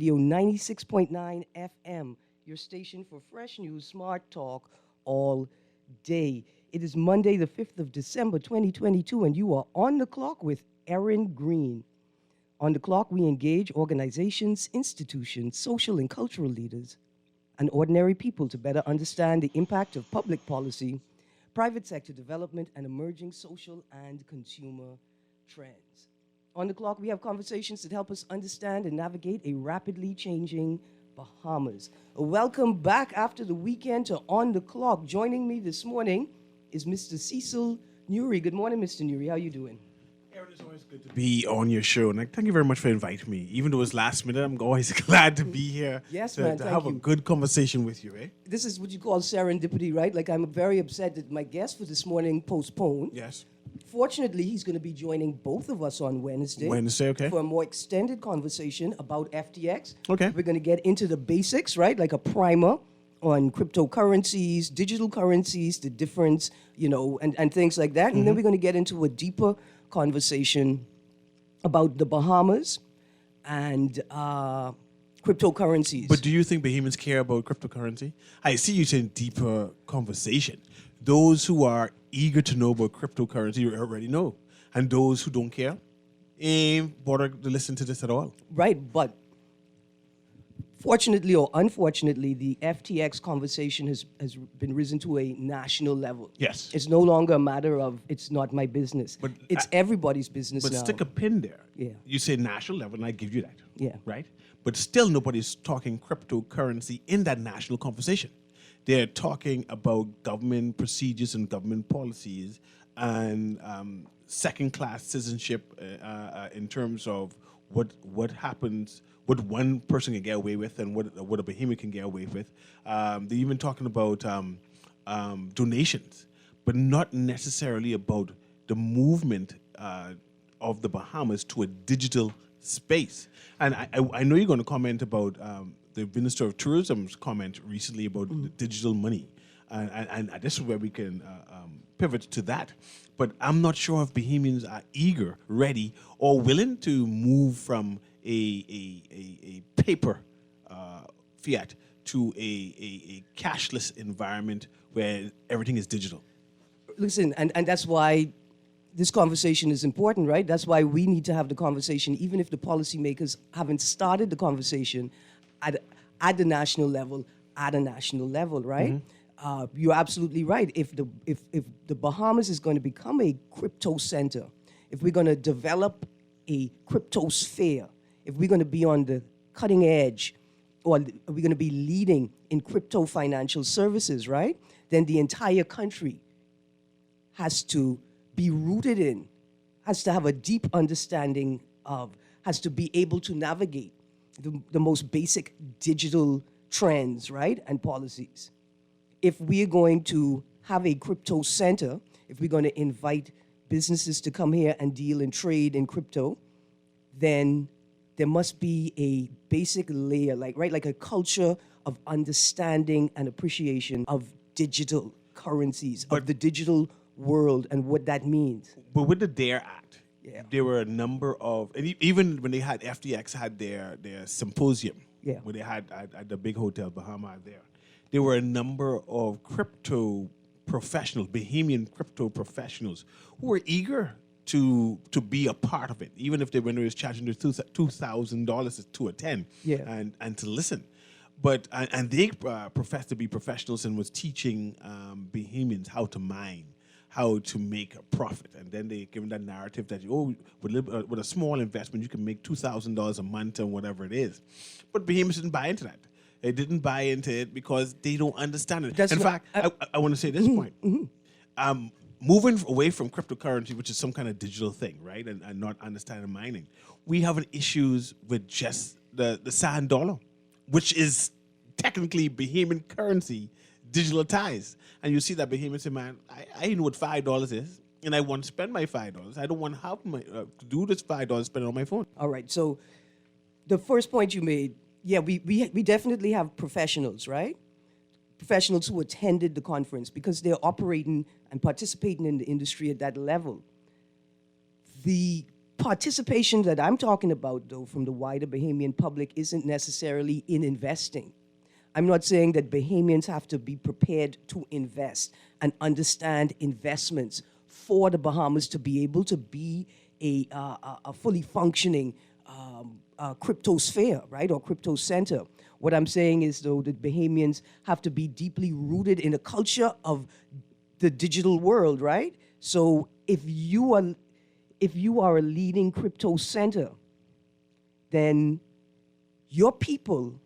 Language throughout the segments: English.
Radio 96.9 FM, your station for fresh news, smart talk all day. It is Monday, the 5th of December, 2022, and you are on the clock with Erin Greene. On the clock, we engage organizations, institutions, social and cultural leaders, and ordinary people to better understand the impact of public policy, private sector development, and emerging social and consumer trends. On the clock, we have conversations that help us understand and navigate a rapidly changing Bahamas. Welcome back after the weekend to On the Clock. Joining me this morning is Mr. Cecil Nuri. Good morning, Mr. Nuri. How are you doing? Erin, it's always good to be on your show, and thank you very much for inviting me. Even though it's last minute, I'm always glad to be here. Yes, to, man, to thank have you. a good conversation with you, eh? This is what you call serendipity, right? Like, I'm very upset that my guest for this morning postponed. Yes. Fortunately, he's going to be joining both of us on Wednesday. Wednesday, okay. For a more extended conversation about FTX. Okay. We're going to get into the basics, right? Like a primer on cryptocurrencies, digital currencies, the difference, and things like that. And then we're going to get into a deeper conversation about the Bahamas and cryptocurrencies. But do you think Bahamians care about cryptocurrency? I see you saying deeper conversation. Those who are eager to know about cryptocurrency already know. And those who don't care ain't bother to listen to this at all. Right, but fortunately or unfortunately, the FTX conversation has been risen to a national level. Yes. It's no longer a matter of it's not my business. But it's everybody's business But now. stick a pin there. Yeah. You say national level, and I give you that. Yeah. Right? But still nobody's talking cryptocurrency in that national conversation. They're talking about government procedures and government policies and second-class citizenship in terms of what happens, what one person can get away with and what a Bahamian can get away with. They're even talking about donations, but not necessarily about the movement of the Bahamas to a digital space. And I know you're going to comment about the Minister of Tourism's comment recently about the digital money. And this is where we can pivot to that. But I'm not sure if Bahamians are eager, ready, or willing to move from a paper fiat to a cashless environment where everything is digital. Listen, and that's why this conversation is important, right? That's why we need to have the conversation, even if the policymakers haven't started the conversation at the national level, right? You're absolutely right. If the Bahamas is going to become a crypto center, if we're going to develop a crypto sphere, if we're going to be on the cutting edge, or are we going to be leading in crypto financial services, right? Then the entire country has to be rooted in, has to have a deep understanding of, has to be able to navigate the most basic digital trends, right, and policies. If we're going to have a crypto center, if we're going to invite businesses to come here and deal and trade in crypto, then there must be a basic layer, like a culture of understanding and appreciation of digital currencies, of the digital world and what that means. But with the DARE Act, Yeah. there were a number of, and even when they had FTX had their symposium, Yeah. where they had at the big hotel Bahama there were a number of crypto professionals, Bahamian crypto professionals, who were eager to be a part of it, even if when they was charging the $2,000 to attend, Yeah. and to listen. But and they professed to be professionals and was teaching Bahamians how to mine, how to make a profit. And then they given that narrative that, with a small investment, you can make $2,000 a month or whatever it is. But Bahamians didn't buy into that. They didn't buy into it because they don't understand it. That's In what- fact, I want to say this point. Moving away from cryptocurrency, which is some kind of digital thing, right, and not understanding mining, we have issues with just the sand dollar, which is technically Bahamian currency digitalized. And you see that Bahamians say, man, I know what $5 is, and I want to spend my $5. I don't want to have to do this $5 spend it on my phone. All right, so the first point you made, yeah, we definitely have professionals, right? Professionals who attended the conference because they're operating and participating in the industry at that level. The participation that I'm talking about, though, from the wider Bahamian public isn't necessarily in investing. I'm not saying that Bahamians have to be prepared to invest and understand investments for the Bahamas to be able to be a fully functioning crypto sphere, right, or crypto center. What I'm saying is, though, that Bahamians have to be deeply rooted in a culture of the digital world, right? So if you are a leading crypto center, then your people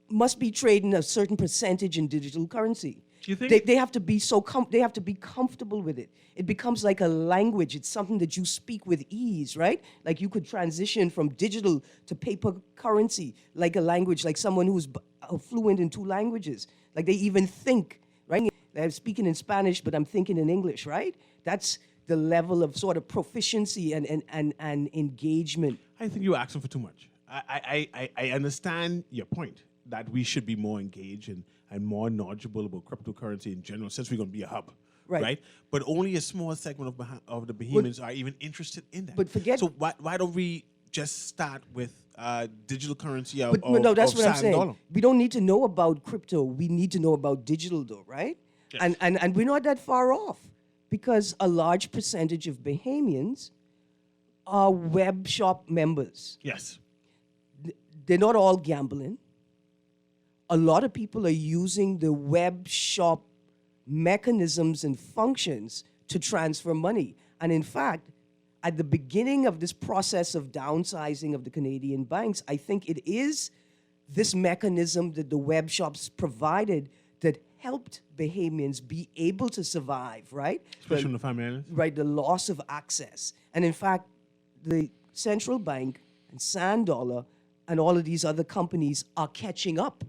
must be trading a certain percentage in digital currency. Do you think they have to be they have to be comfortable with it? It becomes like a language. It's something that you speak with ease, right? Like you could transition from digital to paper currency, like a language, like someone who's fluent in 2 languages. Like they even think, right? I'm speaking in Spanish, but I'm thinking in English, right? That's the level of sort of proficiency and engagement. I think you're asking for too much. I understand your point that we should be more engaged and more knowledgeable about cryptocurrency in general, since we're going to be a hub, right? But only a small segment of the Bahamians are even interested in that. But forget. So why don't we just start with digital currency No, that's of what I'm Sand saying. Dollar? We don't need to know about crypto. We need to know about digital, though, right? Yes. And we're not that far off, because a large percentage of Bahamians are web shop members. Yes. They're not all gambling. A lot of people are using the web shop mechanisms and functions to transfer money. And in fact, at the beginning of this process of downsizing of the Canadian banks, I think it is this mechanism that the web shops provided that helped Bahamians be able to survive, right? Especially in the family islands. Right, the loss of access. And in fact, the central bank and Sand Dollar and all of these other companies are catching up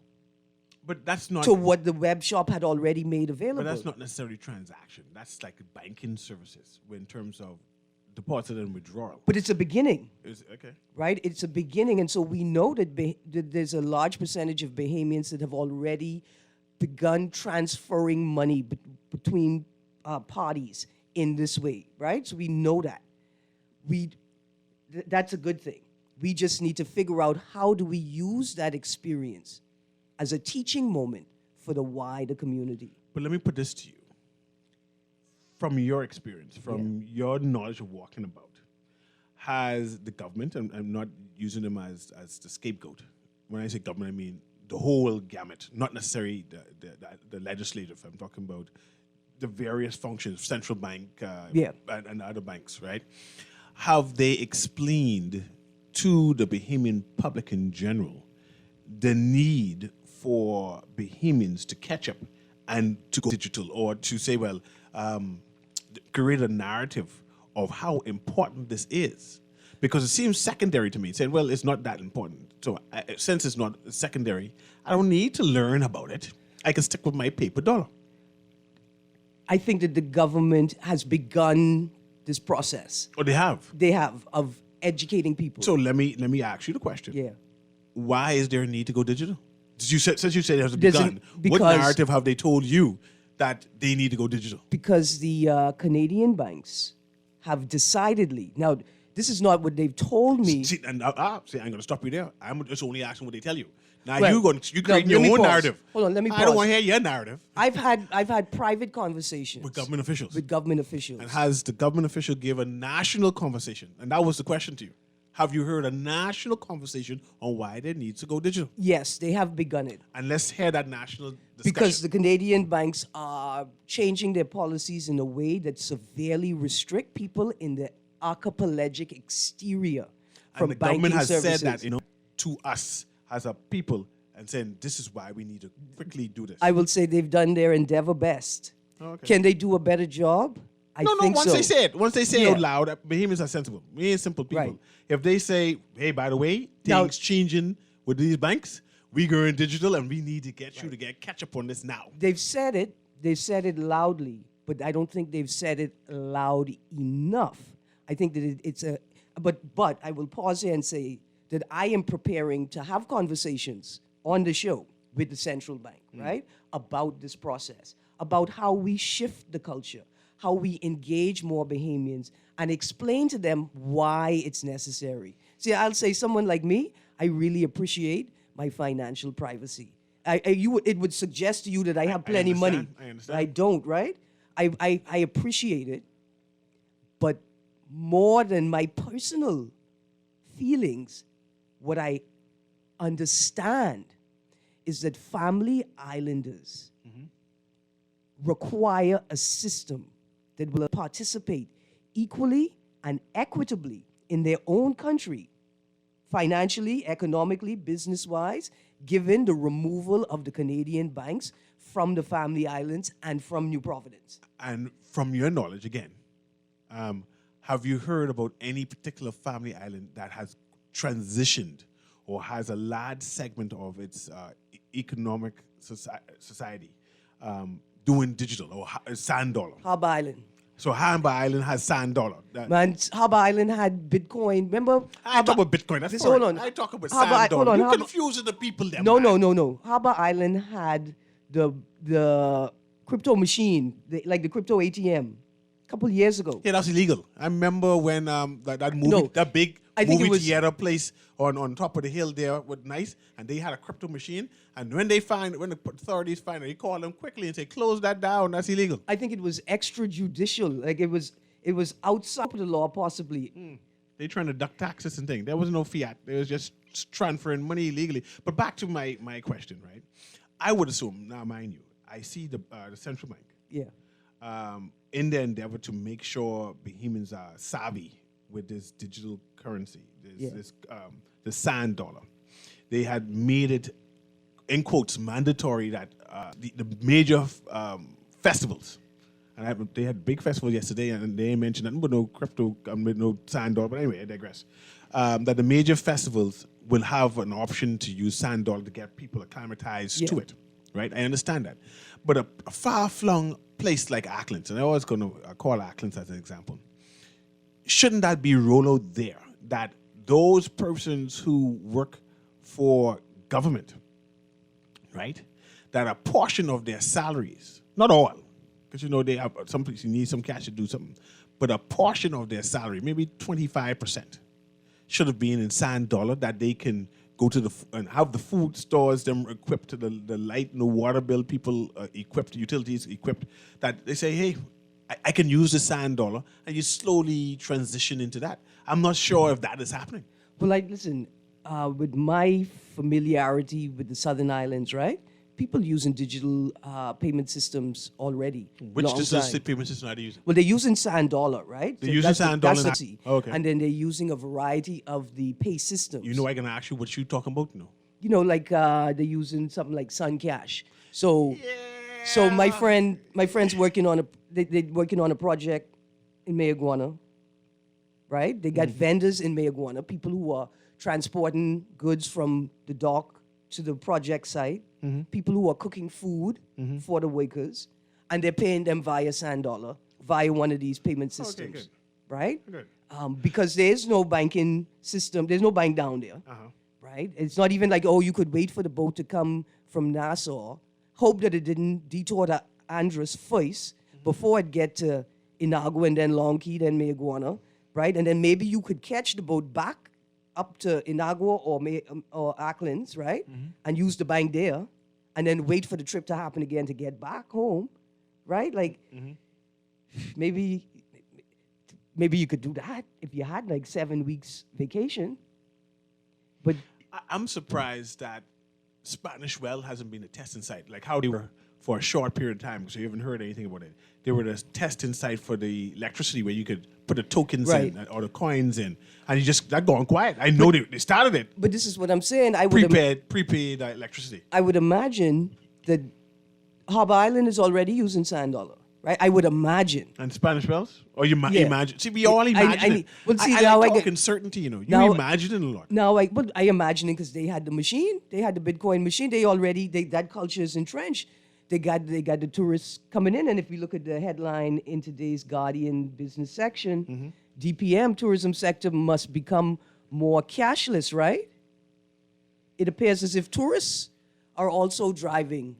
But that's not. to what the web shop had already made available. But that's not necessarily transaction. That's like banking services in terms of deposit and withdrawal. But it's a beginning, Okay. right? It's a beginning. And so we know that, that there's a large percentage of Bahamians that have already begun transferring money between parties in this way, right? So we know that. That's a good thing. We just need to figure out how do we use that experience as a teaching moment for the wider community. But let me put this to you. From your experience, from your knowledge of walking about, has the government, and I'm not using them as the scapegoat. When I say government, I mean the whole gamut, not necessarily the legislative. I'm talking about the various functions, central bank and other banks, right? Have they explained to the Bahamian public in general the need for Bahamians to catch up and to go digital, or to say, well, create a narrative of how important this is? Because it seems secondary to me, saying, well, it's not that important. So since it's not secondary, I don't need to learn about it. I can stick with my paper dollar. I think that the government has begun this process. Oh, they have? They have, of educating people. So let me ask you the question. Yeah. Why is there a need to go digital? Since you said it has There's begun, what because- narrative have they told you that they need to go digital? Because the Canadian banks have decidedly, now this is not what they've told me. See, I'm going to stop you there. I'm just only asking what they tell you. Now Well, you create let your me own pause. narrative. Hold on, let me I don't pause. want to hear your narrative I've had private conversations with government officials. with government officials. And has the government official give a national conversation? And that was the question to you. Have you heard a national conversation on why they need to go digital? Yes, they have begun it. And let's hear that national discussion. Because the Canadian banks are changing their policies in a way that severely restrict people in the archipelagic exterior from and the banking government has services. said that, to us as a people, and saying this is why we need to quickly do this. I will say they've done their endeavor best. Okay. Can they do a better job? I think once so. they say it, once they say it Yeah. out loud, Bahamians are sensible. We ain't simple people. Right. If they say, hey, by the way, Now- things changing with these banks, we going digital and we need to get you to get catch up on this now. They've said it loudly, but I don't think they've said it loud enough. I think that it's a, but I will pause here and say that I am preparing to have conversations on the show with the central bank, right, about this process, about how we shift the culture, how we engage more Bahamians and explain to them why it's necessary. See, I'll say someone like me, I really appreciate my financial privacy. It would suggest to you that I have plenty of money. I understand. I don't, right? I appreciate it, but more than my personal feelings, what I understand is that family islanders require a system that will participate equally and equitably in their own country, financially, economically, business-wise, given the removal of the Canadian banks from the family islands and from New Providence. And from your knowledge, again, have you heard about any particular family island that has transitioned or has a large segment of its economic society doing digital or sand dollar? Harbour Island. So Harbour Island has sand dollar. Man, Harbour Island had Bitcoin. Remember? I talk about Bitcoin. That's hold foreign. on. I talk about Harbour, sand hold dollar. on, You Harbour- confusing the people. Them, No, man. no. Harbour Island had the crypto machine, like the crypto ATM, a couple years ago. Yeah, that's illegal. I remember when that movie, No, that big I think movie it was- theater place on top of the hill there was nice, and they had a crypto machine. And when the authorities find it, they call them quickly and say, "Close that down. That's illegal." I think it was extrajudicial. Like it was outside of the law, possibly. They trying to duck taxes and things. There was no fiat. They was just transferring money illegally. But back to my question, right? I would assume, now mind you, I see the central bank Yeah. in their endeavor to make sure Bahamians are savvy with this digital currency, the sand dollar. They had made it, in quotes, mandatory that the major festivals, and they had big festivals yesterday, and they mentioned nothing but no crypto, with no sand dollar. But anyway, I digress. That the major festivals will have an option to use sand dollar to get people acclimatized to it, right? I understand that. But a far-flung place like Acklands, and I always going to call Acklands as an example, shouldn't that be rolled out there? That those persons who work for government, right, that a portion of their salaries, not all, because they have some people need some cash to do something, but a portion of their salary, maybe 25%, should have been in sand dollar, that they can go to and have the food stores, them equipped to the light and the water bill, people equipped, utilities equipped, that they say, hey, I can use the sand dollar, and you slowly transition into that. I'm not sure if that is happening. Well, like, listen, with my familiarity with the Southern Islands, right? People using digital payment systems already. Which long time. payment system are they using? Well, they're using sand dollar, right? They're using sand dollar that's now? the- Oh, okay. And then they're using a variety of the pay systems. You know, I can ask you what you talking about? No. Like they're using something like Sun Cash. So my friend's working on they're working on a project in Mayaguana, right? They got vendors in Mayaguana, people who are transporting goods from the dock to the project site, people who are cooking food for the workers, and they're paying them via sand dollar, via one of these payment systems, good. right? Good. Because there's no banking system, there's no bank down there, right? It's not even like, oh, you could wait for the boat to come from Nassau, hope that it didn't detour to Andros first before it get to Inagua and then Long Key, then Mayaguana, right? And then maybe you could catch the boat back up to Inagua or Acklands, right? And use the bank there, and then wait for the trip to happen again to get back home, right? Like, maybe you could do that if you had like 7 weeks vacation. But I'm surprised that Spanish Well hasn't been a testing site. Like how they were for a short period of time, because you haven't heard anything about it. They were the testing site for the electricity where you could put the tokens in or the coins in, and that gone quiet. I know they started it. But this is what I'm saying. I would Prepaid electricity. I would imagine that Harbour Island is already using sand dollar, right? I would imagine. And Spanish Wells? Or you Yeah. imagine? See, we all imagine it. well, see, I now like I get- talking certainty, You now- imagine it a lot. Now, I imagine it because they had the machine, they had the Bitcoin machine. That culture is entrenched. They got the tourists coming in, and if we look at the headline in today's Guardian business section, DPM tourism sector must become more cashless, right? It appears as if tourists are also driving,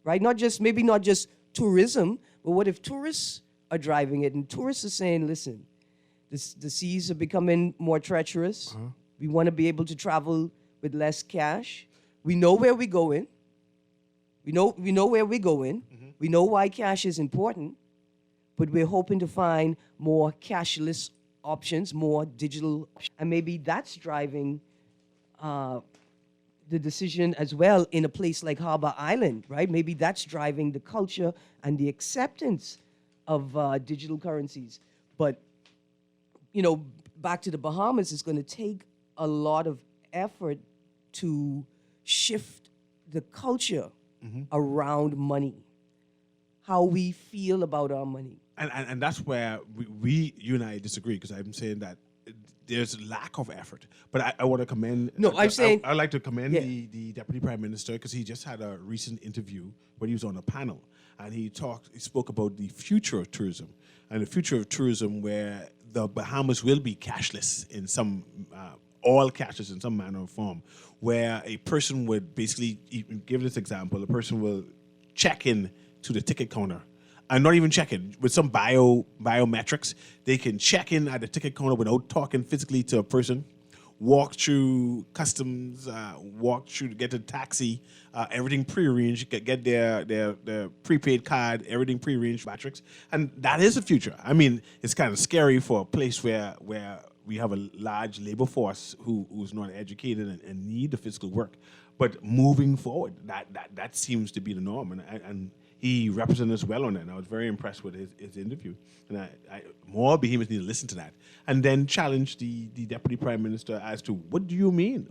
right? Maybe not just tourism, but what if tourists are driving it, and tourists are saying, listen, the seas are becoming more treacherous. We want to be able to travel with less cash. We know where we're going. We know where we're going. We know why cash is important, but we're hoping to find more cashless options, more digital, and maybe that's driving the decision as well in a place like Harbor Island, right? Maybe that's driving the culture and the acceptance of digital currencies. But, you know, back to the Bahamas, it's going to take a lot of effort to shift the culture around money, how we feel about our money. And that's where you and I disagree, because I'm saying that there's lack of effort. But I want to commend. No, I'm saying. I'd like to commend the Deputy Prime Minister, because he just had a recent interview where he was on a panel, and he spoke about the future of tourism, and the future of tourism where the Bahamas will be cashless in some, all cashless in some manner or form, where a person would basically, give this example, a person will check in to the ticket counter. And not even check in. With some biometrics, they can check in at the ticket counter without talking physically to a person, walk through customs, walk through to get a taxi, everything prearranged, get their prepaid card, everything prearranged metrics. And that is the future. I mean, it's kind of scary for a place where we have a large labor force who's not educated and need the physical work. But moving forward, that seems to be the norm. And he represented us well on that, and I was very impressed with his interview. And more Bahamians need to listen to that, and then challenge the Deputy Prime Minister as to, what do you mean?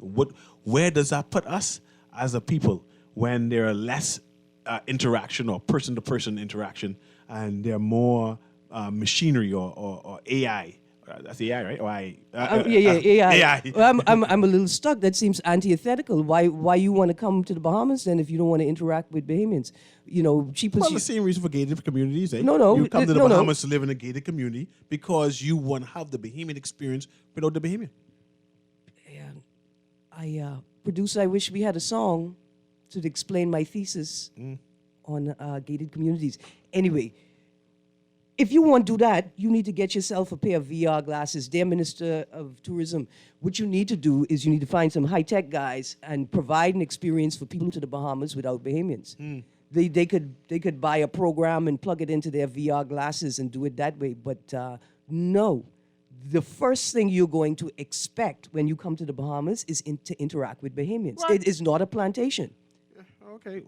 Where does that put us as a people when there are less interaction or person-to-person interaction, and there are more machinery or AI? That's AI, right? Or AI. AI. Well, I'm a little stuck. That seems antithetical. Why you want to come to the Bahamas then if you don't want to interact with Bahamians? You know, cheapest. Well, the same reason for gated communities, eh? No. You come to the Bahamas to live in a gated community because you want to have the Bahamian experience without the Bahamian. Yeah. Producer, I wish we had a song to explain my thesis on gated communities. Anyway, if you want to do that, you need to get yourself a pair of VR glasses. Dear Minister of Tourism, what you need to do is you need to find some high-tech guys and provide an experience for people to the Bahamas without Bahamians. They could buy a program and plug it into their VR glasses and do it that way. But no, the first thing you're going to expect when you come to the Bahamas is to interact with Bahamians. Right. It is not a plantation. Okay.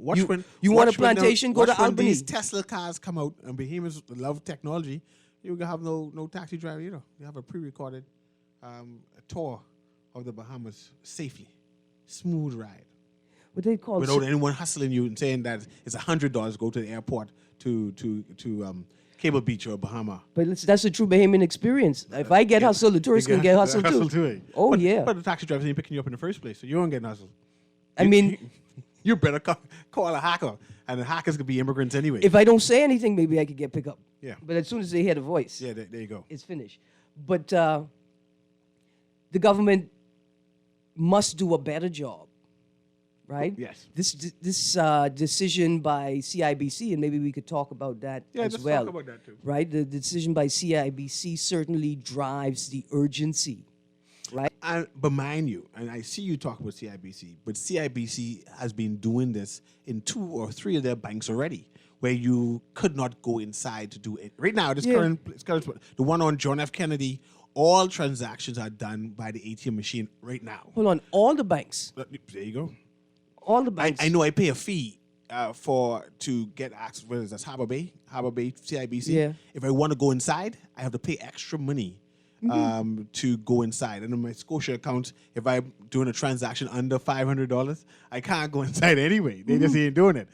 You want a plantation? Go to Albany. When these Tesla cars come out and Bahamians love technology, you can have no taxi driver either. You have a pre-recorded tour of the Bahamas safely, smooth ride, What they call without anyone hustling you and saying that it's $100 go to the airport to Cable Beach or Bahama. But that's a true Bahamian experience. If I get hustled, the tourists can get hustled too. Eh? Oh, yeah. But the taxi drivers ain't picking you up in the first place, so you don't get hustled. I mean, you better call a hacker, and the hackers could be immigrants anyway. if I don't say anything, maybe I could get picked up. Yeah. But as soon as they hear the voice, Yeah, there you go. it's finished. But the government must do a better job, right? Yes. This decision by CIBC, and maybe we could talk about that as let's well. talk about that too. Right? The decision by CIBC certainly drives the urgency, right? But mind you, and I see you talk about CIBC, but CIBC has been doing this in 2 or 3 of their banks already, where you could not go inside to do it. Right now, the one on John F. Kennedy, all transactions are done by the ATM machine right now. Hold on, all the banks, There you go. all the banks. I know I pay a fee to get access. What is that? Harbor Bay CIBC. Yeah. If I want to go inside, I have to pay extra money to go inside. And in my Scotia account, if I'm doing a transaction under $500, I can't go inside anyway. They just ain't doing it.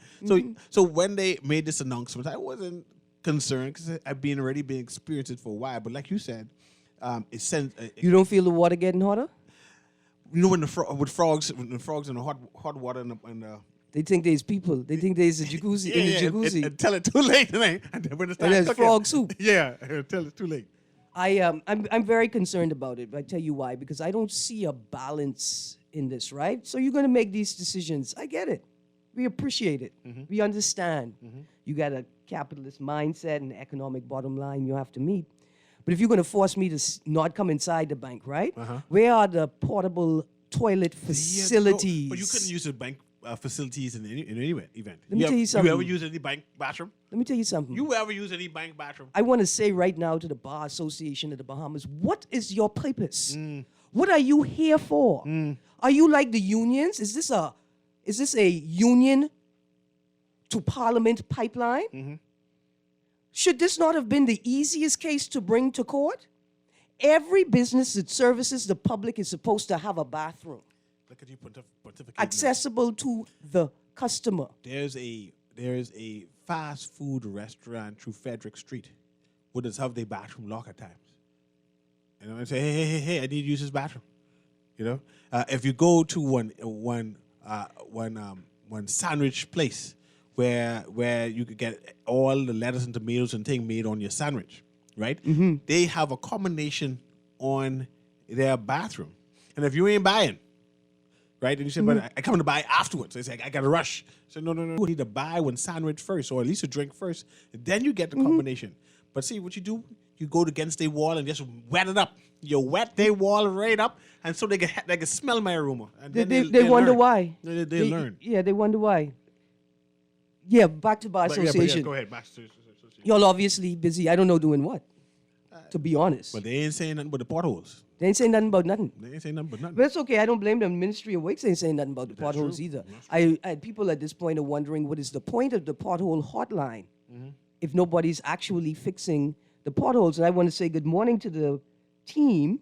So when they made this announcement, I wasn't concerned because I've already been experiencing it for a while. But like you said, it sends. You don't feel the water getting hotter? You know when the frogs in the hot water and They think there's people. They think there's a jacuzzi in the jacuzzi. Until it's too late, and then when it's And there's frog soup. Yeah, until it's too late. I'm very concerned about it. I tell you why, because I don't see a balance in this, right? So you're going to make these decisions. I get it. We appreciate it. Mm-hmm. We understand. You got a capitalist mindset and economic bottom line you have to meet. But if you're going to force me to not come inside the bank, right? Where are the portable toilet facilities? But you couldn't use the bank facilities in any event. Let me tell you something. You ever use any bank bathroom? Let me tell you something. You ever use any bank bathroom? I want to say right now to the Bar Association of the Bahamas, what is your purpose? What are you here for? Are you like the unions? Is this a union to Parliament pipeline? Should this not have been the easiest case to bring to court? Every business that services the public is supposed to have a bathroom. Look at you pontificating. Accessible to the customer. There's a fast food restaurant through Frederick Street where they have their bathroom locked at times. You know, and say, hey, I need to use this bathroom. You know, if you go to one sandwich place where you could get all the lettuce and tomatoes and thing made on your sandwich, right? They have a combination on their bathroom, and if you ain't buying, right, and you say, but I come to buy afterwards. They say, I got to rush. So no. You need to buy one sandwich first, or at least a drink first, and then you get the combination. But see, what you do, you go against their wall and just wet it up. You wet their wall right up, and so they can smell my aroma. And then They wonder learn. why. They learn. Yeah, they wonder why. Yeah, back to Bar Association. Go ahead, back to association. Y'all obviously busy. I don't know doing what, to be honest. But they ain't saying nothing but the potholes. They ain't saying nothing about nothing. They ain't saying nothing but nothing. But it's okay. I don't blame them. Ministry of Works ain't saying nothing about the potholes true. either. I people at this point are wondering what is the point of the pothole hotline if nobody's actually fixing the potholes. And I want to say good morning to the team.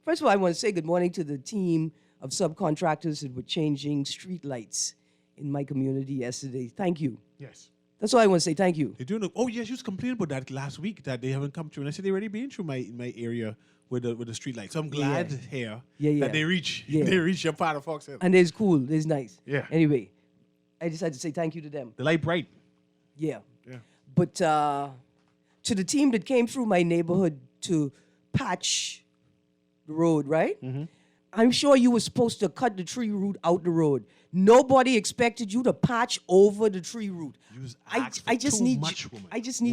First of all, I want to say good morning to the team of subcontractors that were changing street lights in my community yesterday. Thank you. Yes. That's all I want to say. Thank you. They do. Oh yes, you was complaining about that last week that they haven't come through, and I said they already been through my area with the street lights. So I'm glad here that they reach your part of Fox Hill. And it's cool. It's nice. Yeah. Anyway, I just had to say thank you to them. The light bright. Yeah. Yeah. But to the team that came through my neighborhood to patch the road, right? I'm sure you were supposed to cut the tree root out the road. Nobody expected you to patch over the tree root. I just need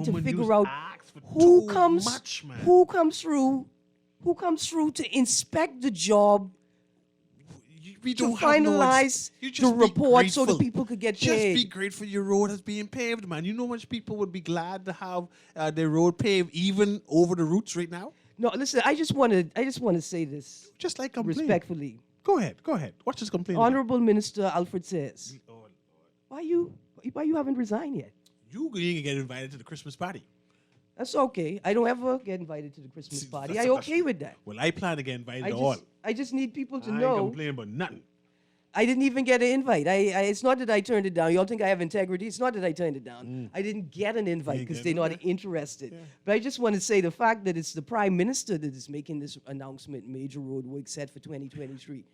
to figure out who comes through to inspect the job, to finalize the report so the people could get paid. Just be grateful your road is being paved, man. You know how much people would be glad to have their road paved even over the roots right now? No, listen, I just want to say this just like complaining. respectfully. Go ahead. What's this complaint? Honorable Minister Alfred says, why you haven't resigned yet? You didn't get invited to the Christmas party. That's okay. I don't ever get invited to the Christmas party. I'm okay with that. Well, I plan to get invited to all. I just need people to I know. ain't complaining about nothing. I didn't even get an invite. It's not that I turned it down. Y'all think I have integrity? It's not that I turned it down. I didn't get an invite because they're not interested. Yeah. But I just want to say the fact that it's the Prime Minister that is making this announcement, major road work set for 2023.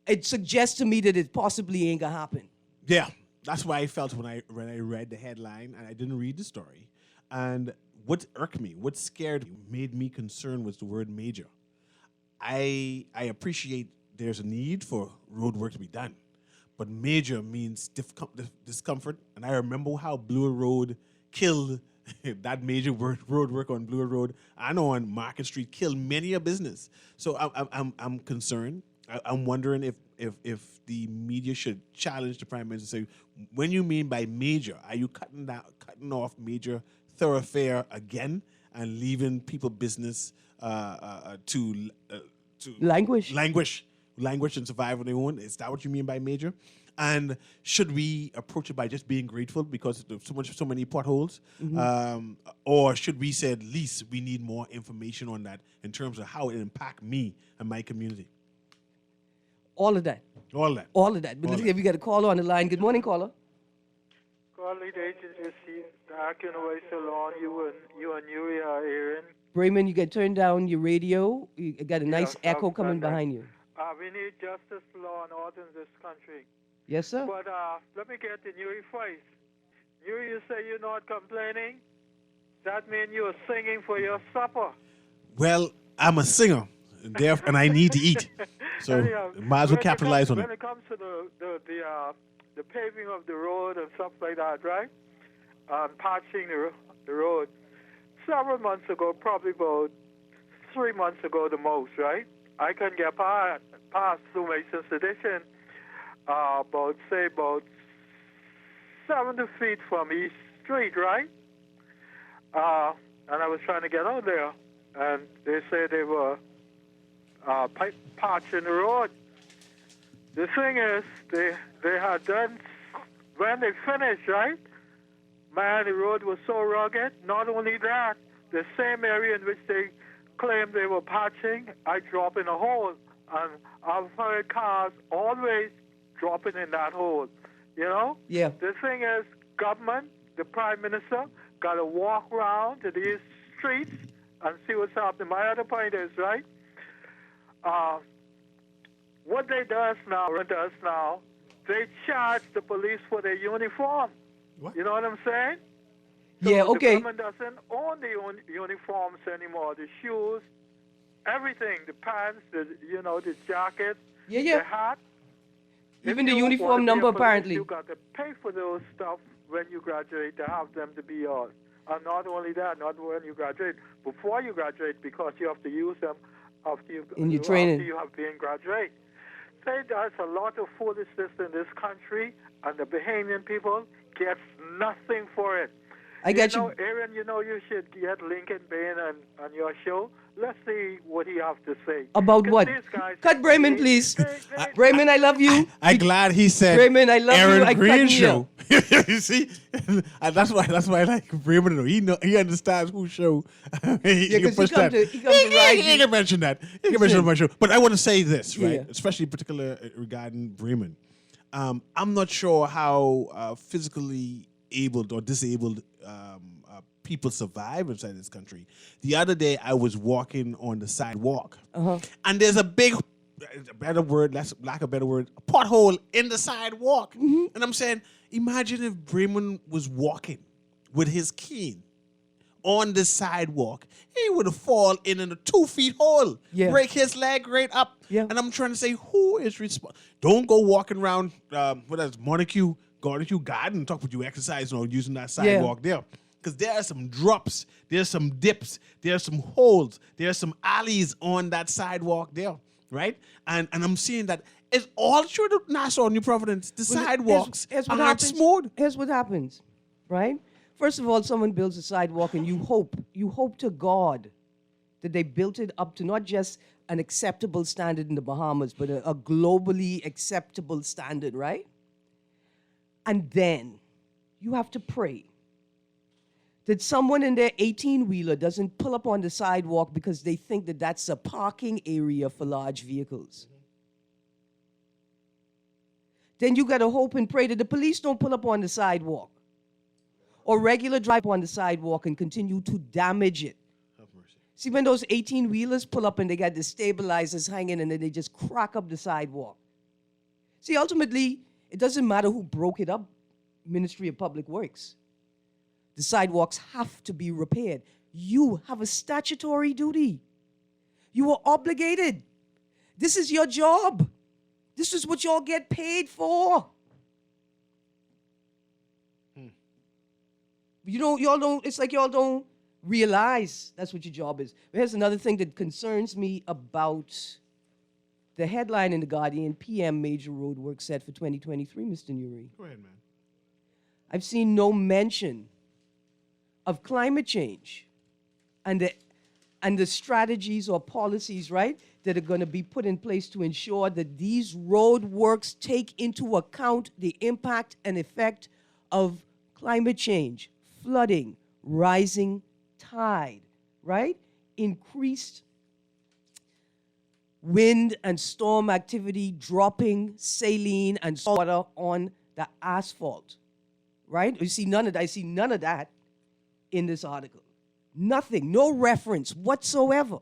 It suggests to me that it possibly ain't gonna happen. Yeah, that's why I felt when I read the headline and I didn't read the story. And what irked me, what scared me, made me concerned was the word major. I appreciate there's a need for road work to be done, but major means discomfort. And I remember how Bloor Road killed that major road work on Bloor Road and on Market Street killed many a business. So I'm concerned. I'm wondering if the media should challenge the Prime Minister and say, when you mean by major, are you cutting off major thoroughfare again and leaving people business to languish and survive on their own? Is that what you mean by major? And should we approach it by just being grateful because there's so many potholes? Or should we say at least we need more information on that in terms of how it impact me and my community? All of that. But let's see if we got a caller on the line. Good morning, caller. Call lead agency, dark and away so long, you and Yuri are Erin. Brayman, you got turned down your radio. You got a nice echo coming behind you. We need justice, law, and order in this country. Yes, sir? But let me get to Yuri first. Yuri, you say you're not complaining? That means you're singing for your supper. Well, I'm a singer, and I need to eat. So Anyhow, might as well capitalize on it. When it comes to the the paving of the road and stuff like that, right? Patching the road. Several months ago, probably about 3 months ago the most, right? I can get past through my sedition about 70 feet from East Street, right? And I was trying to get out there, and they say they were patching the road. The thing is, they had done, when they finished, right? Man, the road was so rugged. Not only that, the same area in which they claimed they were patching, I drop in a hole. And I've heard cars always dropping in that hole. You know? Yeah. The thing is, government, the Prime Minister, got to walk around to these streets and see what's happening. My other point is, right? What they does now, they charge the police for their uniform. What? You know what I'm saying? So Yeah, okay. The government doesn't own the uniforms anymore. The shoes, everything, the pants, the jacket, Yeah. the hat. Even If the you uniform want to be a number, police, apparently. You got to pay for those stuff when you graduate to have them to be yours. And not only that, not when you graduate, before you graduate, because you have to use them after you training. After you have been graduate. Say there's a lot of foolishness in this country, and the Bahamian people gets nothing for it. I get you. Erin, you should get Lincoln Bain on your show. Let's see what he has to say. About what? These guys, Cut Bremen, please. Bremen, I love you. I'm glad he said Bremen, I love Erin you. I Greene cut show. You see, and that's why I like Bremen. He understands whose show. Yeah, because he come to ride He you. can mention that. He can mention it on my show. But I want to say this, right? Yeah. Especially particular regarding Bremen. I'm not sure how physically abled or disabled people survive inside this country. The other day, I was walking on the sidewalk, and there's a big, a better word, lack of a better word, a pothole in the sidewalk. And I'm saying, imagine if Bremen was walking with his cane on the sidewalk. He would have fallen in a 2 feet hole, break his leg right up. Yeah. And I'm trying to say, who is responsible? Don't go walking around, Garden talk about you exercising or using that sidewalk there. Because there are some drops, there's some dips, there's some holes, there's some alleys on that sidewalk there, right? And I'm seeing that it's all through the Nassau, New Providence, the sidewalks here's what are not happens. smooth. Here's what happens, right? First of all, someone builds a sidewalk and you hope to God that they built it up to not just an acceptable standard in the Bahamas, but a globally acceptable standard, right? And then you have to pray that someone in their 18-wheeler doesn't pull up on the sidewalk because they think that that's a parking area for large vehicles. Then you got to hope and pray that the police don't pull up on the sidewalk or regular drive on the sidewalk and continue to damage it. Have mercy. See, when those 18-wheelers pull up and they got the stabilizers hanging and then they just crack up the sidewalk. See, ultimately, it doesn't matter who broke it up, Ministry of Public Works. The sidewalks have to be repaired. You have a statutory duty. You are obligated. This is your job. This is what y'all get paid for. It's like y'all don't realize that's what your job is. But here's another thing that concerns me about the headline in The Guardian, PM major road work set for 2023, Mr. Newry. Go ahead, man. I've seen no mention of climate change and the strategies or policies, right, that are going to be put in place to ensure that these road works take into account the impact and effect of climate change, flooding, rising tide, right, increased wind and storm activity, dropping saline and water on the asphalt, right? You see none of that. I see none of that in this article. Nothing, no reference whatsoever.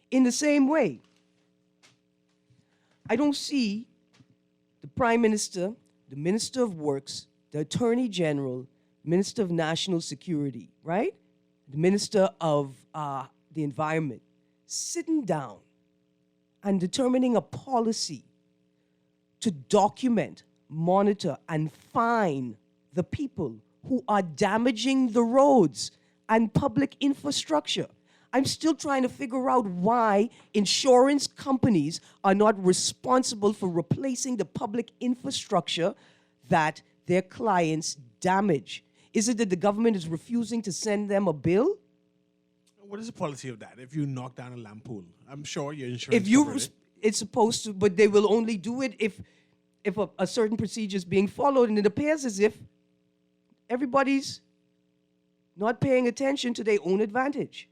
In the same way, I don't see the Prime Minister, the Minister of Works, the Attorney General, Minister of National Security, right? The Minister of the Environment, sitting down and determining a policy to document, monitor, and fine the people who are damaging the roads and public infrastructure. I'm still trying to figure out why insurance companies are not responsible for replacing the public infrastructure that their clients damage. Is it that the government is refusing to send them a bill? What is the policy of that? If you knock down a lamp pole, I'm sure your insurance If you, covered it. it's supposed to, but they will only do it if a certain procedure is being followed, and it appears as if everybody's not paying attention to their own advantage.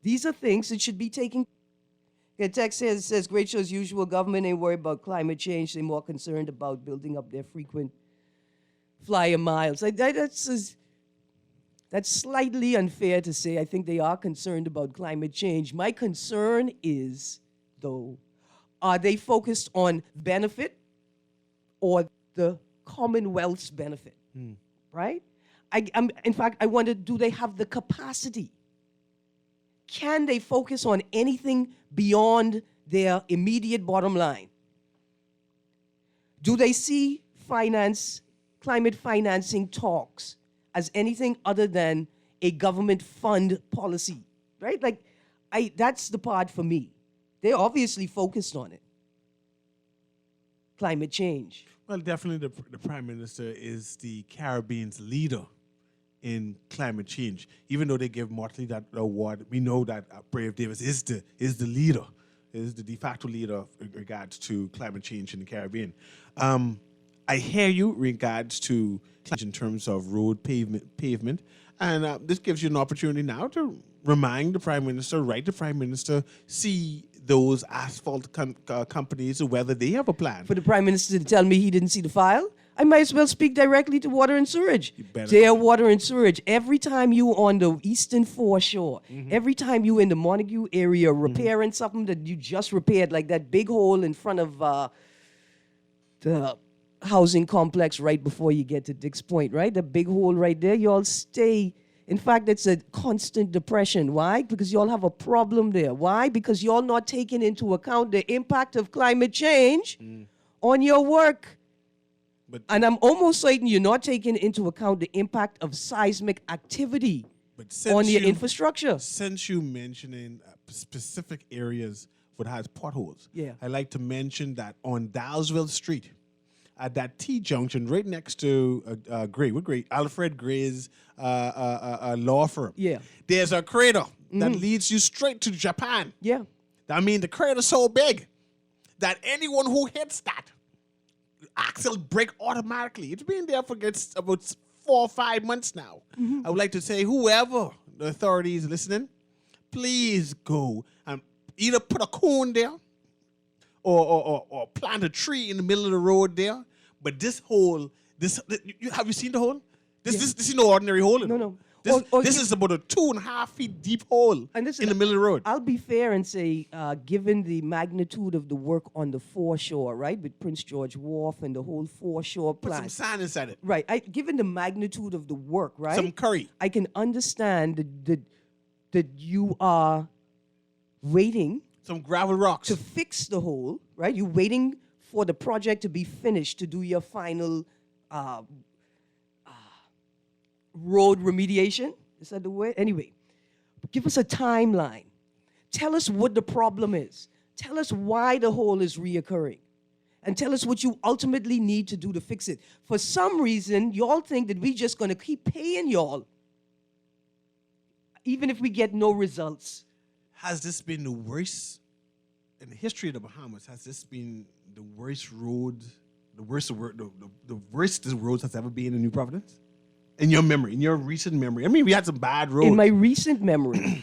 These are things that should be taken. The text says, great show as usual, government ain't worried about climate change. They're more concerned about building up their frequent flyer miles. That's slightly unfair to say. I think they are concerned about climate change. My concern is, though, are they focused on benefit or the Commonwealth's benefit? Right? In fact, I wonder, do they have the capacity? Can they focus on anything beyond their immediate bottom line? Do they see climate financing talks as anything other than a government fund policy, right? That's the part for me. They're obviously focused on it. Climate change. Well, definitely the Prime Minister is the Caribbean's leader in climate change. Even though they give Motley that award, we know that Brave Davis is the leader, is the de facto leader in regards to climate change in the Caribbean. I hear you regards to in terms of road pavement, and this gives you an opportunity now to remind the Prime Minister, write the Prime Minister, see those asphalt companies whether they have a plan. For the Prime Minister to tell me he didn't see the file, I might as well speak directly to Water and Sewerage. Dear Water and Sewerage, every time you on the eastern foreshore, every time you in the Montague area repairing something that you just repaired, like that big hole in front of the housing complex right before you get to Dix Point, right? The big hole right there, you all stay. In fact, it's a constant depression. Why? Because you all have a problem there. Why? Because you all not taking into account the impact of climate change on your work. And I'm almost certain you're not taking into account the impact of seismic activity on your infrastructure. Since you mentioning specific areas that has potholes, I like to mention that on Dalesville Street, at that T-junction right next to Alfred Gray's law firm, there's a crater that leads you straight to Japan. I mean, the crater's so big that anyone who hits that axle break automatically. It's been there for about 4 or 5 months now. I would like to say, whoever the authorities listening, please go and either put a cone there or plant a tree in the middle of the road there. But this hole, have you seen the hole? This is no ordinary hole. No. This is about a 2.5 feet deep hole in the middle of the road. I'll be fair and say, given the magnitude of the work on the foreshore, right, with Prince George Wharf and the whole foreshore Put plant. some sand inside it. Right. Given the magnitude of the work, right? Some curry. I can understand that you are waiting. Some gravel rocks. To fix the hole, right? You're waiting for the project to be finished to do your final road remediation. Is that the word? Anyway, give us a timeline. Tell us what the problem is. Tell us why the hole is reoccurring. And tell us what you ultimately need to do to fix it. For some reason, y'all think that we're just going to keep paying y'all, even if we get no results. Has this been the worst in the history of the Bahamas? Has this been the worst road, the worst the roads has ever been in New Providence? In your memory, in your recent memory. I mean, we had some bad roads. In my recent memory,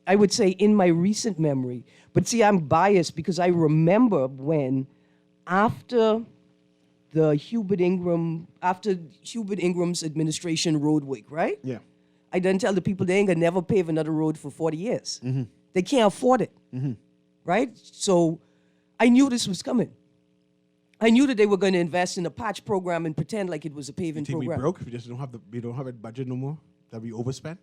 I would say in my recent memory. But see, I'm biased because I remember when after Hubert Ingram's administration roadwork, right? Yeah. I done tell the people they ain't gonna never pave another road for 40 years. They can't afford it, right? So I knew this was coming. I knew that they were going to invest in a patch program and pretend like it was a paving program. You think program. we broke? If we just don't have a budget no more? That we overspent?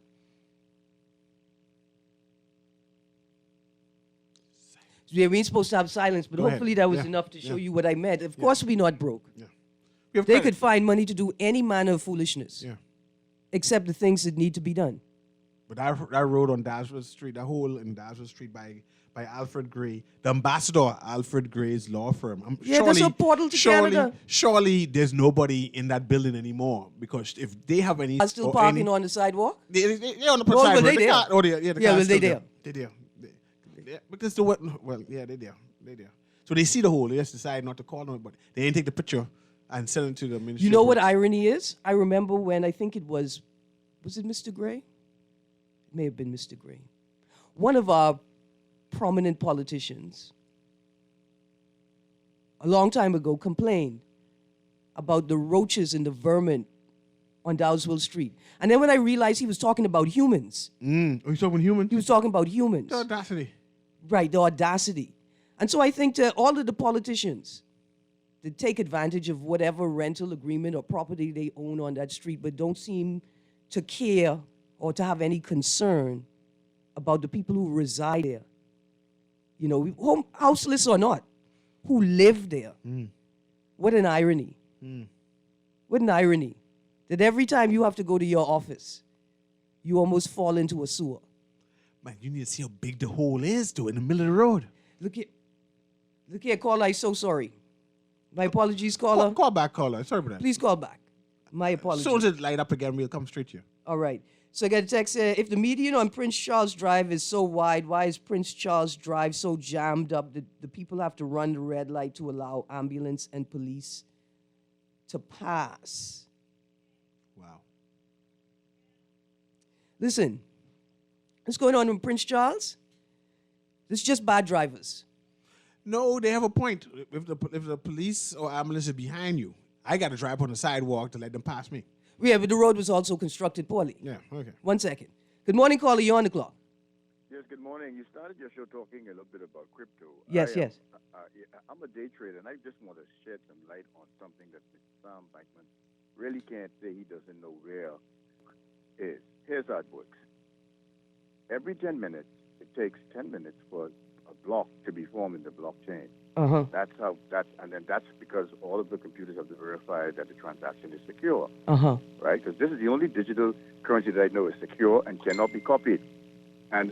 Yeah, we ain't supposed to have silence, but hopefully that was enough to show you what I meant. Of course we're not broke. Yeah. Give They credit. could find money to do any manner of foolishness, Yeah. except the things that need to be done. But that road on Dasworth Street, that hole in Dasworth Street by Alfred Gray, the ambassador Alfred Gray's law firm. Yeah, that's a portal to Canada. Surely there's nobody in that building anymore, because if they have any, Are still or parking any, on the sidewalk? they're on the Oh, side well, road. they there. Car, oh, they, yeah, the Yeah, car's well, they still there. They there. Yeah, because the what? Well, yeah, they there. They there. So they see the hole. They just decide not to call them, but they didn't take the picture and send it to the ministry. You know of what Works. irony is? I remember when I think it was it Mr. Gray? It may have been Mr. Gray. One of our prominent politicians a long time ago complained about the roaches and the vermin on Dowsville Street. And then when I realized he was talking about humans, Oh, you talking humans? he was talking about humans. The audacity. Right, the audacity. And so I think to all of the politicians that take advantage of whatever rental agreement or property they own on that street, but don't seem to care or to have any concern about the people who reside there. You know, houseless or not, who live there. What an irony. What an irony that every time you have to go to your office, you almost fall into a sewer. Man, you need to see how big the hole is, though, in the middle of the road. Look here, caller, I'm so sorry. My apologies, caller. Call back, caller. Sorry about that. Please call back. My As apologies. soon as it light up again, we'll come straight to you. All right. So I got a text. If the median on Prince Charles Drive is so wide, why is Prince Charles Drive so jammed up that the people have to run the red light to allow ambulance and police to pass? Wow. Listen, what's going on in Prince Charles? It's just bad drivers. No, they have a point. If the police or ambulance is behind you, I got to drive on the sidewalk to let them pass me. Yeah, but the road was also constructed poorly. Yeah, okay. 1 second. Good morning, caller. You're on the clock. Yes, good morning. You started your show talking a little bit about crypto. Yes, yes. I'm a day trader, and I just want to shed some light on something that Mr. Sam Bankman really can't say he doesn't know where is. Here's how it works. Every 10 minutes, it takes 10 minutes for a block to be formed in the blockchain. Uh-huh. And then that's because all of the computers have to verify that the transaction is secure, Uh-huh. right? Because this is the only digital currency that I know is secure and cannot be copied. And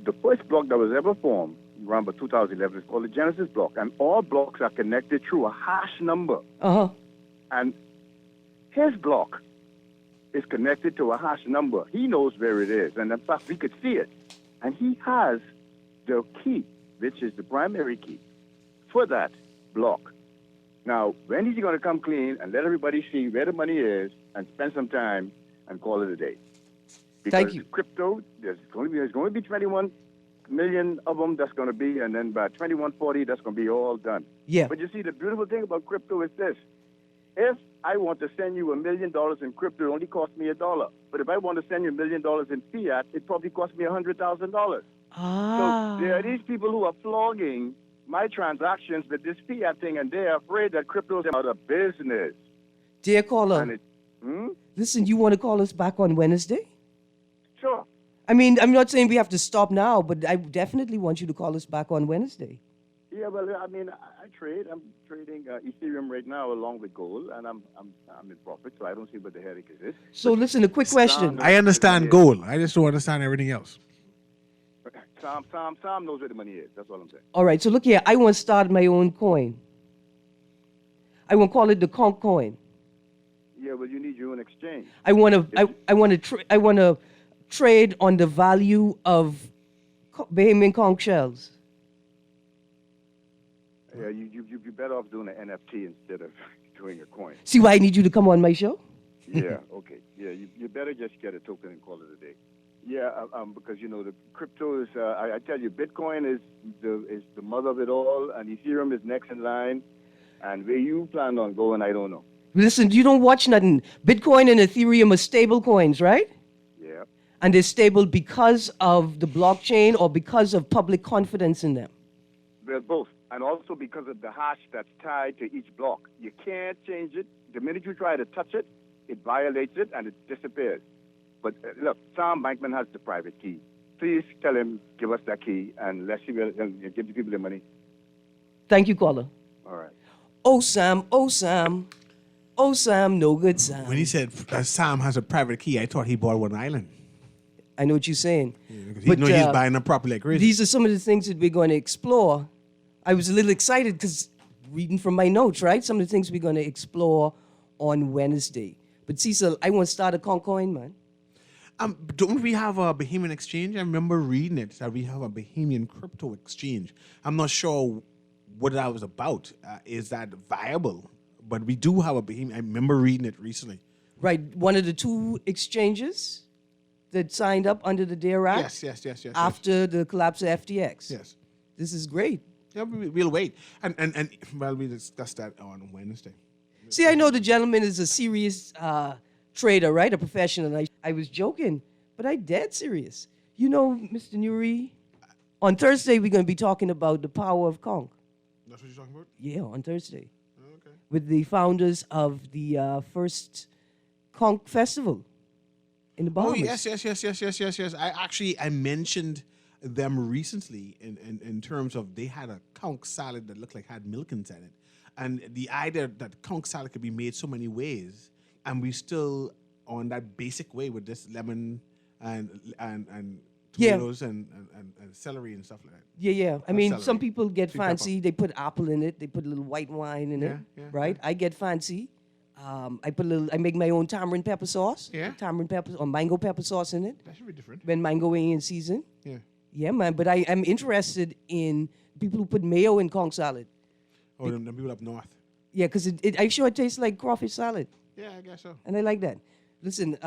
the first block that was ever formed around about 2011 is called the Genesis block, and all blocks are connected through a hash number. Uh-huh. And his block is connected to a hash number. He knows where it is, and in fact, we could see it. And he has the key, which is the primary key, for that block. Now, when is he going to come clean and let everybody see where the money is and spend some time and call it a day? Because Thank you. crypto, there's going to be 21 million of them that's going to be, and then by 2140, that's going to be all done. Yeah. But you see, the beautiful thing about crypto is this. If I want to send you $1 million in crypto, it only costs me $1. But if I want to send you $1 million in fiat, it probably costs me $100,000. Ah. So there are these people who are flogging my transactions with this fiat thing, and they're afraid that crypto is out of business. Dear caller, And listen, you want to call us back on Wednesday? sure. I mean, I'm not saying we have to stop now, but I definitely want you to call us back on Wednesday. Yeah, well, I mean, I trade. I'm trading Ethereum right now along with gold, and I'm in profit, so I don't see what the headache is. So listen, a quick question. I understand gold. I just don't understand everything else. Sam knows where the money is. That's all I'm saying. All right, so look here. I want to start my own coin. I want to call it the Conch coin. Yeah, well, you need your own exchange. I want to trade on the value of Bahamian conch shells. Yeah, you'd be better off doing an NFT instead of doing a coin. See why I need you to come on my show? Yeah, okay. Yeah, you better just get a token and call it a day. Yeah, because you know the crypto is. I tell you, Bitcoin is the mother of it all, and Ethereum is next in line. And where you plan on going, I don't know. Listen, you don't watch nothing. Bitcoin and Ethereum are stable coins, right? Yeah. And they're stable because of the blockchain or because of public confidence in them. They're both, and also because of the hash that's tied to each block. You can't change it. The minute you try to touch it, it violates it and it disappears. But look, Sam Bankman has the private key. Please tell him, give us that key, and let's see where, give the people their money. Thank you, caller. All right. Oh, Sam, oh, Sam, Oh, Sam, no good Sam. When he said Sam has a private key, I thought he bought one island. I know what you're saying. Because he know he's buying a property like crazy. These are some of the things that we're going to explore. I was a little excited because reading from my notes, right? Some of the things we're going to explore on Wednesday. But Cecil, I want to start a Concoin, man. Don't we have a Bahamian exchange? I remember reading it that we have a Bahamian crypto exchange. I'm not sure what that was about. Is that viable? But we do have a Bahamian. I remember reading it recently. Right, one of the two exchanges that signed up under the DARE Act. Yes. After the collapse of FTX. Yes. This is great. Yeah, we'll wait. And well, we discuss that on Wednesday. See, I know the gentleman is a serious trader, right? A professional. I was joking, but I dead serious. You know, Mr. Nuri, on Thursday we're going to be talking about the power of Conch. That's what you're talking about? Yeah, on Thursday. Oh, okay. With the founders of the first Conch festival in the Bahamas. Oh, yes. I mentioned them recently in terms of they had a conch salad that looked like had milk inside it. And the idea that conch salad could be made so many ways, and we still on that basic way with this lemon and tomatoes and celery and stuff like that. Yeah. I mean, celery. some people get Sweet fancy. pepper. They put apple in it. They put a little white wine in it, right? I get fancy. I make my own tamarind pepper sauce. Yeah. Tamarind pepper or mango pepper sauce in it. That should be different. When mango ain't in season. Yeah. Yeah, man. But I am interested in people who put mayo in conch salad. Oh, them people up north. Yeah, because I'm sure it tastes like crawfish salad. Yeah, I guess so. And I like that. Listen,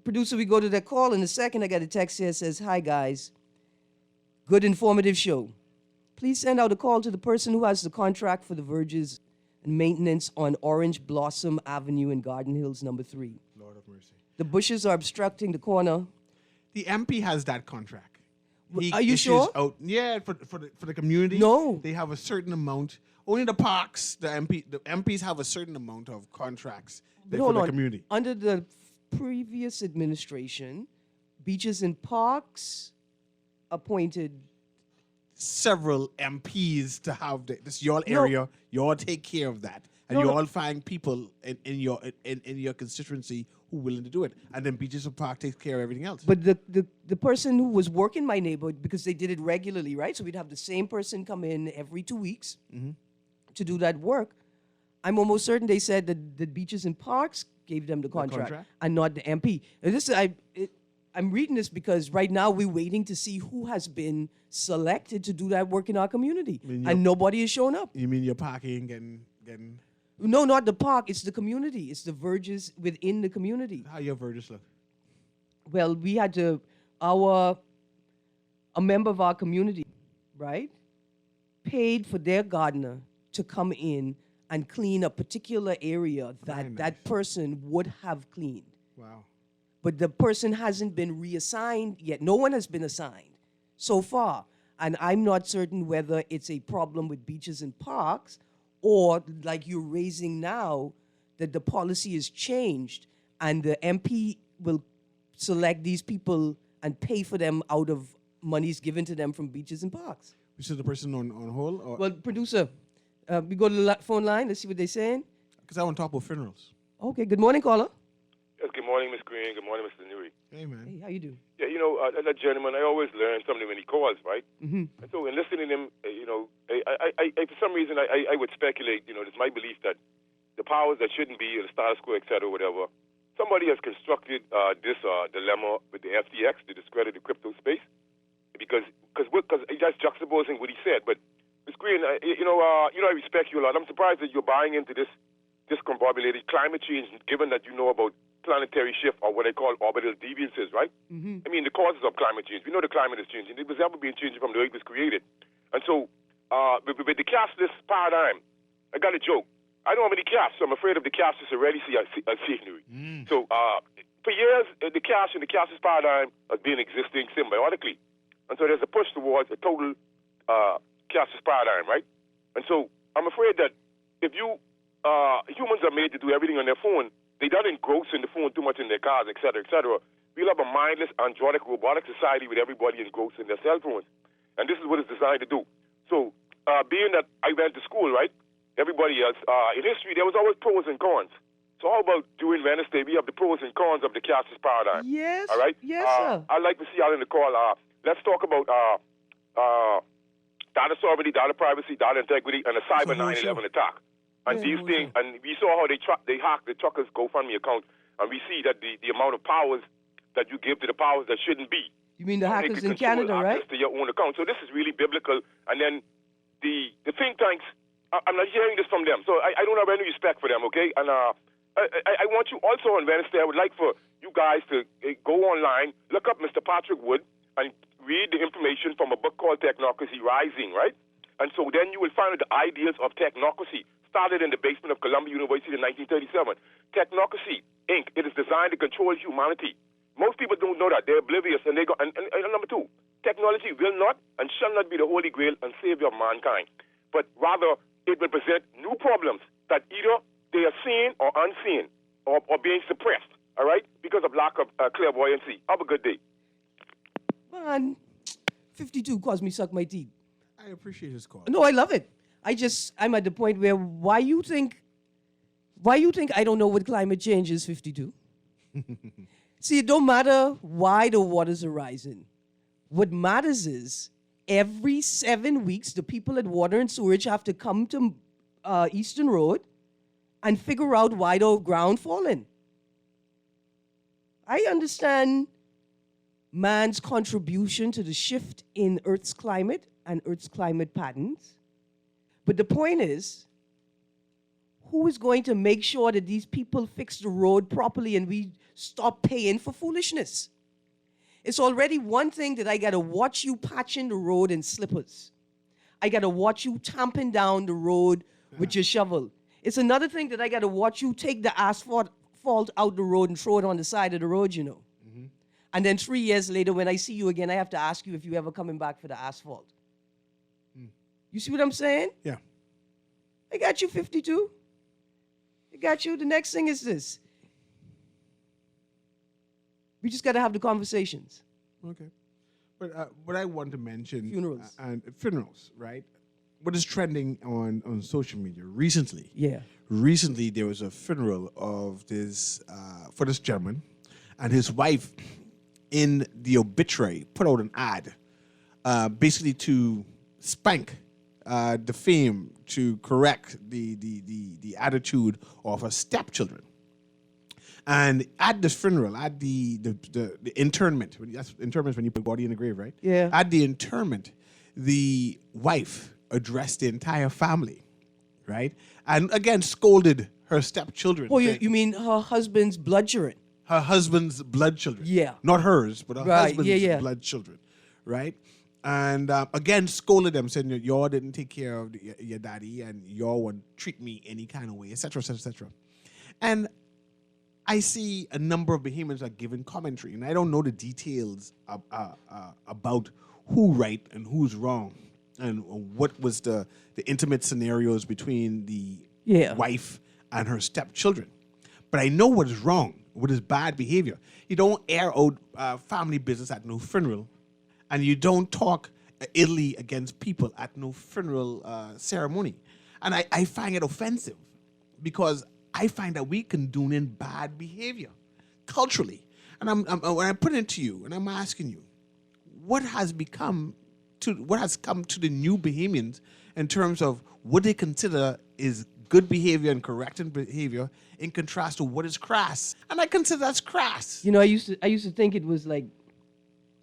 producer, we go to that call in a second. I got a text here that says, "Hi, guys. Good informative show. Please send out a call to the person who has the contract for the verges and maintenance on Orange Blossom Avenue in Garden Hills, number 3. Lord of mercy. The bushes are obstructing the corner." The MP has that contract. Are you issues sure? Out, yeah, for the community. No. They have a certain amount. Only the parks, the MPs have a certain amount of contracts But for hold the on. community. Under the previous administration, Beaches and Parks appointed. Several MPs to have this your No. area. You all take care of that, and No, you no. all find people in your constituency who are willing to do it. And then Beaches and Park takes care of everything else. But the person who was working my neighborhood, because they did it regularly, right? So we'd have the same person come in every 2 weeks to do that work. I'm almost certain they said that the Beaches and Parks gave them the contract, and not the MP. And I'm reading this because right now we're waiting to see who has been selected to do that work in our community. And nobody has shown up. You mean your parking getting No, not the park. It's the community. It's the verges within the community. how your verges look? Well, we had a member of our community, right, paid for their gardener to come in and clean a particular area that that person would have cleaned. Wow. But the person hasn't been reassigned yet. No one has been assigned so far. And I'm not certain whether it's a problem with Beaches and Parks or like you're raising now that the policy is changed and the MP will select these people and pay for them out of monies given to them from Beaches and Parks. Which is the person on hold? Or? Well, producer, we go to the phone line. Let's see what they're saying. Because I want to talk about funerals. Okay, good morning, caller. Yes, good morning, Miss Greene. Good morning, Mr. Newey. Hey, man. Hey, how you do? Yeah, that gentleman, I always learn something when he calls, right? Mm-hmm. And so in listening to him, I for some reason, I would speculate, it's my belief that the powers that shouldn't be, or the status quo, et cetera, whatever, somebody has constructed this dilemma with the FTX to discredit the crypto space. Because that's juxtaposing what he said. But, Ms. Greene, I respect you a lot. I'm surprised that you're buying into this discombobulated climate change, given that you know about planetary shift, or what I call orbital deviances, right? Mm-hmm. I mean, the causes of climate change. We know the climate is changing. It was ever being changing from the way it was created. And so, with the cashless paradigm, I got a joke. I don't have any cash, so I'm afraid of the cashless already. So, for years, the cash and the cashless paradigm has been existing symbiotically. And so there's a push towards a total cashless paradigm, right? And so I'm afraid that if humans are made to do everything on their phone, they don't engross in the phone too much in their cars, et cetera, et cetera. We'll have a mindless, androic, robotic society with everybody engrossed in their cell phones. And this is what it's designed to do. So being that I went to school, right, everybody else, in history, there was always pros and cons. So how about doing Wednesday? We have the pros and cons of the cashless paradigm. Yes. All right? Yes, sir. I'd like to see y'all in the call. Let's talk about data sovereignty, data privacy, data integrity, and a cyber 9/11 attack. And these things, and we saw how they hacked the truckers' GoFundMe account, and we see that the amount of powers that you give to the powers that shouldn't be. You mean the How they hackers can in control Canada, right? access to your own account. So this is really biblical. And then the think tanks, I'm not hearing this from them, so I don't have any respect for them, okay? And I want you also on Wednesday, I would like for you guys to go online, look up Mr. Patrick Wood, and read the information from a book called Technocracy Rising, right? And so then you will find the ideas of technocracy started in the basement of Columbia University in 1937. Technocracy, Inc., it is designed to control humanity. Most people don't know that. They're oblivious. And number two, technology will not and shall not be the holy grail and savior of mankind. But rather, it will present new problems that either they are seen or unseen or being suppressed, all right, because of lack of clairvoyancy. Have a good day. Man, 52 caused me suck my teeth. I appreciate his call. No, I love it. I'm at the point where why you think I don't know what climate change is, 52? See, it don't matter why the waters are rising. What matters is every 7 weeks, the people at Water and Sewerage have to come to Eastern Road and figure out why the ground falling. I understand man's contribution to the shift in Earth's climate and Earth's climate patterns. But the point is, who is going to make sure that these people fix the road properly and we stop paying for foolishness? It's already one thing that I got to watch you patching the road in slippers. I got to watch you tamping down the road with your shovel. It's another thing that I got to watch you take the asphalt out the road and throw it on the side of the road, you know. Mm-hmm. And then 3 years later, when I see you again, I have to ask you if you ever coming back for the asphalt. You see what I'm saying? Yeah. I got you, 52. I got you. The next thing is this. We just got to have the conversations. Okay. But what I want to mention... Funerals. Funerals, right? What is trending on social media recently? Yeah. Recently, there was a funeral of for this gentleman, and his wife, in the obituary, put out an ad, basically to spank, defame, to correct the attitude of her stepchildren. And at this funeral, at the interment, that's interment when you put body in the grave, right? Yeah. At the interment, the wife addressed the entire family, right? And again, scolded her stepchildren. Oh, you mean her husband's blood children? Her husband's blood children. Yeah. Not hers, but her Right, husband's yeah. blood children, right? And again, scolded them, saying, y'all didn't take care of your daddy and y'all would treat me any kind of way, et cetera, et cetera, et cetera. And I see a number of Bahamians are giving commentary, and I don't know the details about who right and who's wrong and what was the intimate scenarios between the wife and her stepchildren. But I know what is wrong, what is bad behavior. You don't air out family business at no funeral, and you don't talk illy against people at no funeral ceremony. And I find it offensive because I find that we condone bad behavior culturally. And when I put it to you, and I'm asking you, what has come to the new Bahamians in terms of what they consider is good behavior and correcting behavior in contrast to what is crass? And I consider that's crass. You know, I used to think it was like,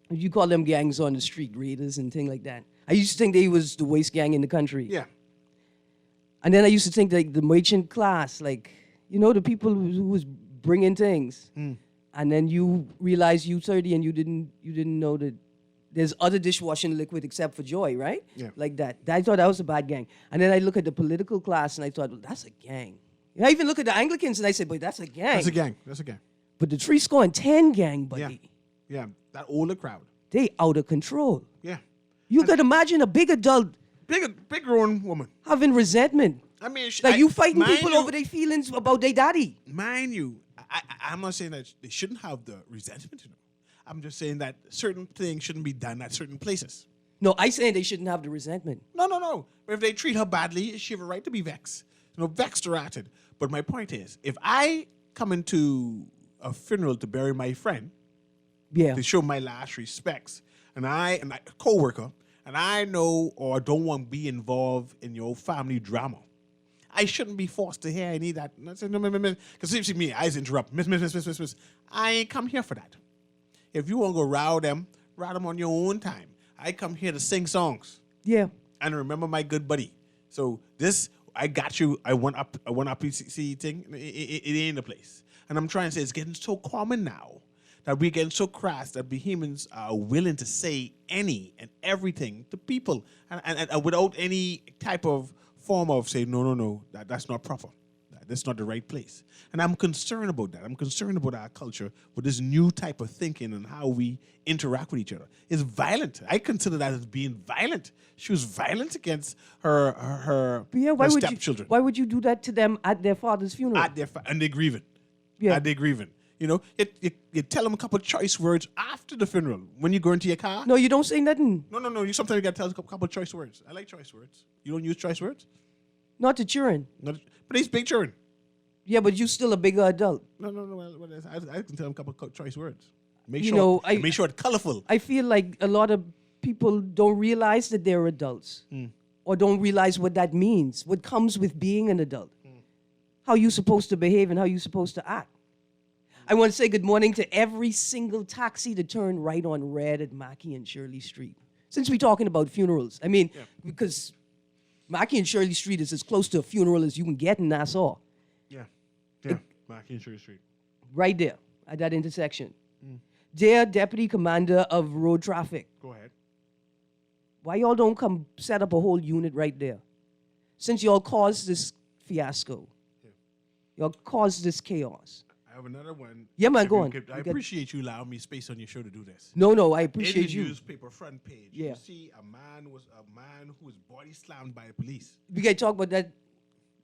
you call them gangs on the street, raiders and things like that. I used to think they was the worst gang in the country. Yeah. And then I used to think like the merchant class, like, you know, the people who was bringing things. And then you realize you 30 and you didn't know that there's other dishwashing liquid except for Joy, right? Yeah. Like that. I thought that was a bad gang. And then I look at the political class and I thought, well, that's a gang. And I even look at the Anglicans and I said, but that's a gang. That's a gang. That's a gang. But the 310 gang, buddy, Yeah. That older crowd. they out of control. Yeah. You could imagine a big adult Big grown woman. having resentment. I mean, Like you fighting mind people you- over their feelings about their daddy. Mind you, I'm not saying that they shouldn't have the resentment, you know. I'm just saying that certain things shouldn't be done at certain places. No, I saying they shouldn't have the resentment. No. But if they treat her badly, she have a right to be vexed. Vexed or acted. But my point is, if I come into a funeral to bury my friend, Yeah. to show my last respects, and a co-worker, and I know or don't want to be involved in your family drama, I shouldn't be forced to hear any of that. Because see me, I just interrupt. Miss. I ain't come here for that. If you want to go row them on your own time. I come here to sing songs. Yeah. And remember my good buddy. So this, I got you. I went up PCC thing. It ain't the place. And I'm trying to say it's getting so common now that we're getting so crass that Bohemians are willing to say any and everything to people and without any type of form of saying, no, that's not proper. That's not the right place. And I'm concerned about that. I'm concerned about our culture with this new type of thinking and how we interact with each other. It's violent. I consider that as being violent. She was violent against her stepchildren. Why would you do that to them at their father's funeral? And they're grieving. Yeah. And they're grieving. You know, you tell them a couple of choice words after the funeral when you go into your car. No, you don't say nothing. No. You sometimes got to tell them a couple of choice words. I like choice words. You don't use choice words? Not to children. But he's big children. Yeah, but you're still a bigger adult. No. I can tell them a couple of choice words. Make You sure, know, make sure it's colorful. I feel like a lot of people don't realize that they're adults or don't realize what that means, what comes with being an adult, how you're supposed to behave and how you're supposed to act. I want to say good morning to every single taxi that turned right on red at Mackey and Shirley Street. Since we're talking about funerals, I mean, because Mackey and Shirley Street is as close to a funeral as you can get in Nassau. Yeah, Mackey and Shirley Street. Right there at that intersection. Dear Deputy Commander of Road Traffic, Go ahead. why y'all don't come set up a whole unit right there? Since y'all caused this fiasco, y'all caused this chaos. I have another one. Yeah, man, If go you on. could- I appreciate you allowing me space on your show to do this. No, I In appreciate the you. newspaper front page, Yeah. you see a man who was body slammed by the police. We got to talk about that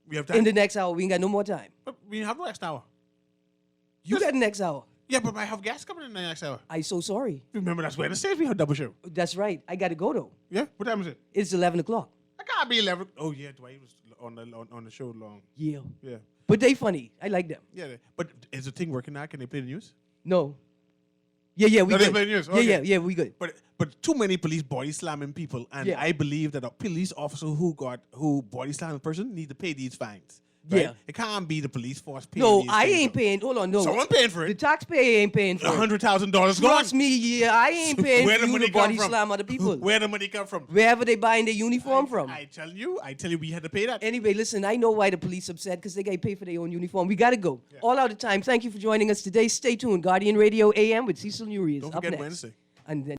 We have time. in the next hour. We ain't got no more time. But we have the next hour. You got the next hour. Yeah, but I have guests coming in the next hour. I'm so sorry. Remember, that's Wednesday. We have double show. That's right. I got to go, though. Yeah? What time is it? It's 11 o'clock. I can't be 11. Oh, yeah, Dwight was on the show long. Yeah. Yeah. But they funny. I like them. Yeah. But is the thing working now? Can they play the news? No. Yeah, we No, they good. play news. Okay. Yeah, we good. But too many police body slamming people, and Yeah. I believe that a police officer who body slammed a person need to pay these fines. Right? Yeah. It can't be the police force paying No, these I things. ain't paying. Hold on, no. Someone paying for The it. taxpayer ain't paying for it. $100,000 Trust gone. me, yeah, I ain't paying Where for the you money to come body from? slam other people. Where the money come from? Wherever they buying their uniform from. I tell you, we had to pay that. Anyway, listen, I know why the police upset because they got to pay for their own uniform. We got to go. All out of time. Thank you for joining us today. Stay tuned. Guardian Radio AM with Cecil Nuri is Don't up forget next. Wednesday. And then